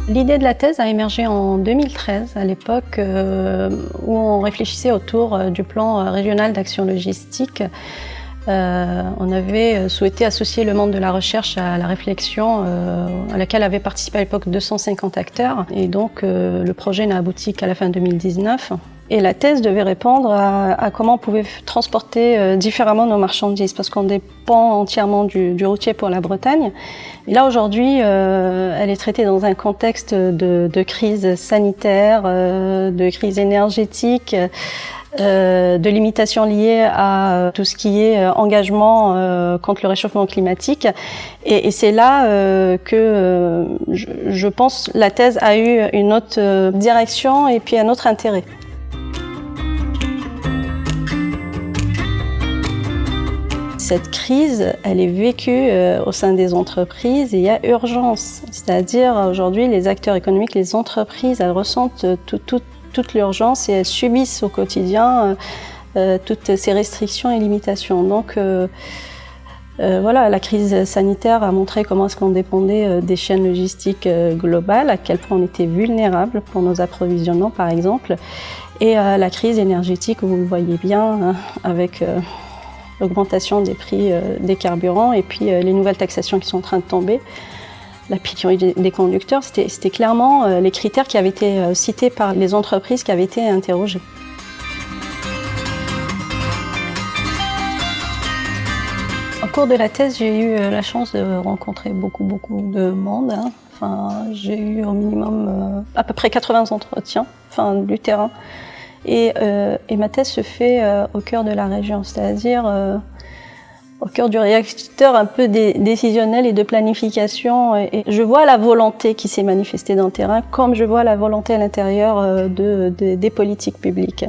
L'idée de la thèse a émergé en 2013, à l'époque où on réfléchissait autour du plan régional d'action logistique. On avait souhaité associer le monde de la recherche à la réflexion à laquelle avaient participé à l'époque 250 acteurs. Et donc le projet n'a abouti qu'à la fin 2019. Et la thèse devait répondre à comment on pouvait transporter différemment nos marchandises, parce qu'on dépend entièrement du routier pour la Bretagne. Et là, aujourd'hui, elle est traitée dans un contexte de crise sanitaire, de crise énergétique, de limitations liées à tout ce qui est engagement contre le réchauffement climatique. Et c'est là que je pense la thèse a eu une autre direction et puis un autre intérêt. Cette crise, elle est vécue au sein des entreprises et il y a urgence. C'est-à-dire, aujourd'hui, les acteurs économiques, les entreprises, elles ressentent toute l'urgence et elles subissent au quotidien toutes ces restrictions et limitations. Donc, voilà, la crise sanitaire a montré comment est-ce qu'on dépendait des chaînes logistiques globales, à quel point on était vulnérable pour nos approvisionnements, par exemple. Et la crise énergétique, vous le voyez bien, avec l'augmentation des prix des carburants et puis les nouvelles taxations qui sont en train de tomber, la pénurie des conducteurs, c'était clairement les critères qui avaient été cités par les entreprises qui avaient été interrogées. Au cours de la thèse, j'ai eu la chance de rencontrer beaucoup de monde. Enfin, j'ai eu au minimum à peu près 80 entretiens, du terrain. Et ma thèse se fait au cœur de la région, c'est-à-dire au cœur du réacteur un peu décisionnel et de planification. Et je vois la volonté qui s'est manifestée dans le terrain, comme je vois la volonté à l'intérieur des politiques publiques.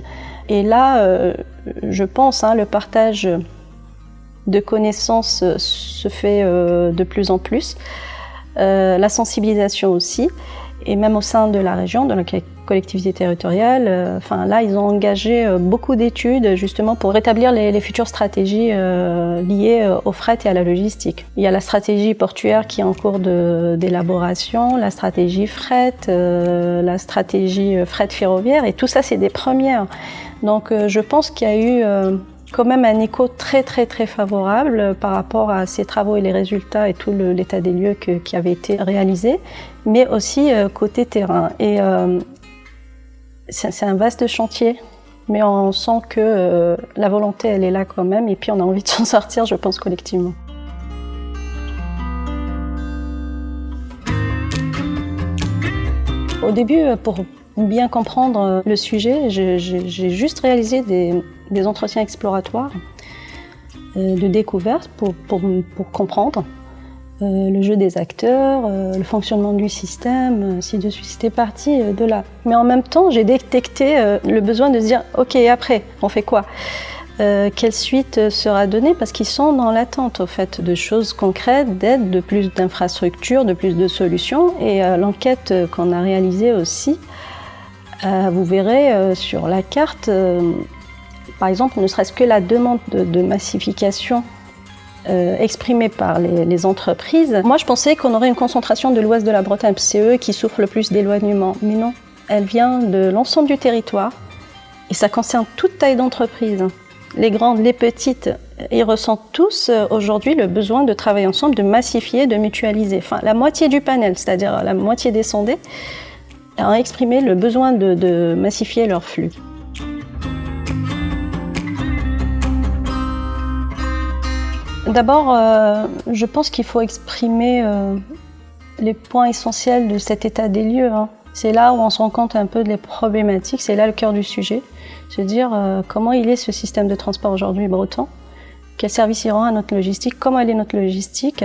Et là, je pense, le partage de connaissances se fait de plus en plus, la sensibilisation aussi, et même au sein de la région, de la collectivité territoriale, là, ils ont engagé beaucoup d'études justement pour rétablir les futures stratégies liées au fret et à la logistique. Il y a la stratégie portuaire qui est en cours d'élaboration, la stratégie fret, la stratégie fret ferroviaire, et tout ça, c'est des premières. Donc, je pense qu'il y a eu quand même un écho très favorable par rapport à ces travaux et les résultats et tout l'état des lieux qui avait été réalisé, mais aussi côté terrain. Et c'est un vaste chantier, mais on sent que la volonté, elle est là quand même, et puis on a envie de s'en sortir, je pense, collectivement. Au début, pour bien comprendre le sujet, j'ai juste réalisé des entretiens exploratoires de découverte pour comprendre le jeu des acteurs, le fonctionnement du système, ainsi de suite. C'était parti de là. Mais en même temps, j'ai détecté le besoin de se dire « Ok, après, on fait quoi ?» Quelle suite sera donnée? Parce qu'ils sont dans l'attente, au fait, de choses concrètes, d'aide, de plus d'infrastructures, de plus de solutions. Et l'enquête qu'on a réalisée aussi, vous verrez sur la carte, par exemple, ne serait-ce que la demande de massification exprimée par les entreprises. Moi, je pensais qu'on aurait une concentration de l'ouest de la Bretagne, c'est eux qui souffrent le plus d'éloignement. Mais non, elle vient de l'ensemble du territoire et ça concerne toute taille d'entreprise. Les grandes, les petites, ils ressentent tous aujourd'hui le besoin de travailler ensemble, de massifier, de mutualiser. Enfin, la moitié du panel, c'est-à-dire la moitié des sondés, a exprimé le besoin de massifier leur flux. D'abord, je pense qu'il faut exprimer les points essentiels de cet état des lieux. C'est là où on se rend compte un peu des problématiques, c'est là le cœur du sujet. Se dire comment il est ce système de transport aujourd'hui breton, quels services il rend à notre logistique, comment elle est notre logistique,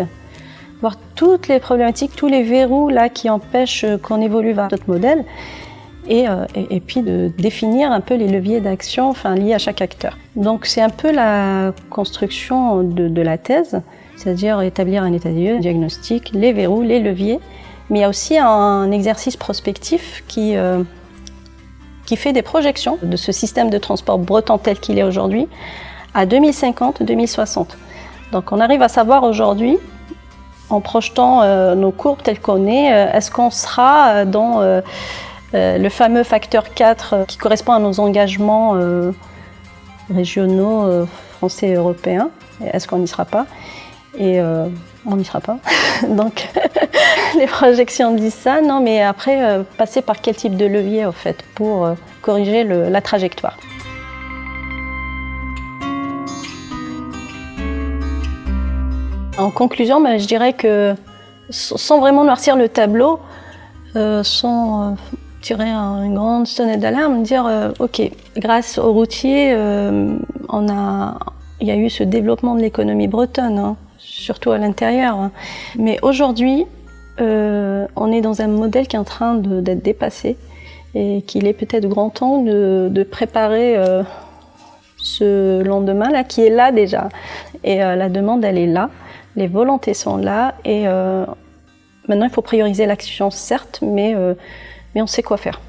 voir toutes les problématiques, tous les verrous là qui empêchent qu'on évolue vers d'autres modèles, et puis de définir un peu les leviers d'action liés à chaque acteur. Donc c'est un peu la construction de la thèse, c'est-à-dire établir un état des lieux, un diagnostic, les verrous, les leviers, mais il y a aussi un exercice prospectif qui fait des projections de ce système de transport breton tel qu'il est aujourd'hui à 2050-2060. Donc on arrive à savoir aujourd'hui en projetant nos courbes telles qu'on est-ce qu'on sera dans le fameux facteur 4 qui correspond à nos engagements régionaux, français et européens? Est-ce qu'on n'y sera pas? Et on n'y sera pas. Donc les projections disent ça. Non, mais après, passer par quel type de levier en fait pour corriger la trajectoire? En conclusion, je dirais que sans vraiment noircir le tableau, sans tirer une grande sonnette d'alarme, dire ok, grâce aux routiers, il y a eu ce développement de l'économie bretonne, hein, surtout à l'intérieur. Hein. Mais aujourd'hui, on est dans un modèle qui est en train d'être dépassé et qu'il est peut-être grand temps de préparer ce lendemain là, qui est là déjà. Et la demande, elle est là. Les volontés sont là et maintenant il faut prioriser l'action certes, mais on sait quoi faire.